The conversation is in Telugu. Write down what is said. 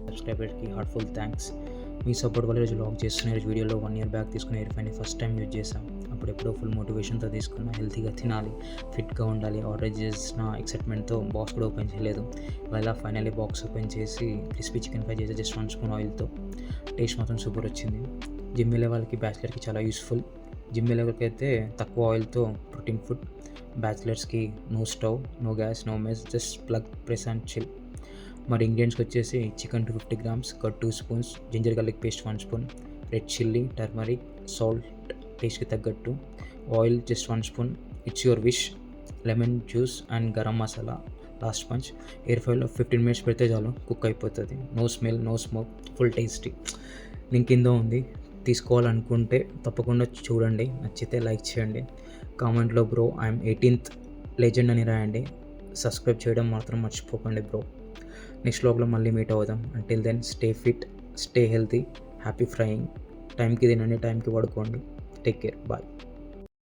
సబ్స్క్రైబర్కి హార్ట్ఫుల్ థ్యాంక్స్. మీ సపోర్ట్ వల్ల ఈరోజు లాగ్ చేస్తున్న ఈరోజు వీడియోలో 1 year బ్యాక్ తీసుకున్న ఎయిర్ ఫ్రైని ఫస్ట్ టైం యూజ్ చేశాను. అప్పుడు ఎప్పుడో ఫుల్ మోటివేషన్తో తీసుకున్నా, హెల్తీగా తినాలి, ఫిట్గా ఉండాలి, ఆర్డర్ చేసిన ఎక్సైట్మెంట్తో బాక్స్ కూడా ఓపెన్ చేయలేదు. ఇవాళ ఫైనల్లీ బాక్స్ ఓపెన్ చేసి క్రిస్పీ చికెన్ ఫ్రై చేసి జస్ట్ 1 spoon ఆయిల్తో టేస్ట్ మాత్రం సూపర్ వచ్చింది. జిమ్ వెళ్ళే వాళ్ళకి, బ్యాచిలర్కి చాలా యూస్ఫుల్. జిమ్ వెళ్ళే వాళ్ళకి అయితే తక్కువ ఆయిల్తో ప్రోటీన్ ఫుడ్, బ్యాచిలర్స్కి no stove, no gas, no mess, just plug, press and chill. మరి ఇంగ్రీడియంట్స్కి వచ్చేసి chicken 250 grams, curd 2 spoons, ginger garlic paste 1 spoon, red chilli, turmeric, salt టేస్ట్కి తగ్గట్టు, oil just 1 spoon, it's your wish, lemon juice and garam masala last punch. Air ఫ్రైలో 15 minutes పెడితే చాలు, కుక్ అయిపోతుంది. No smell, no smoke, full tasty. Link కింద ఉంది, తీసుకోవాలనుకుంటే తప్పకుండా చూడండి. నచ్చితే లైక్ చేయండి. కామెంట్లో బ్రో ఐఎమ్ 18th లెజెండ్ అని రాయండి. సబ్స్క్రైబ్ చేయడం మాత్రం మర్చిపోకండి బ్రో. నెక్స్ట్ వ్లాగ్లో మళ్ళీ మీట్ అవుదాం. Until then stay fit, stay healthy, happy frying. టైంకి తినండి, టైంకి పడుకోండి. Take care, bye.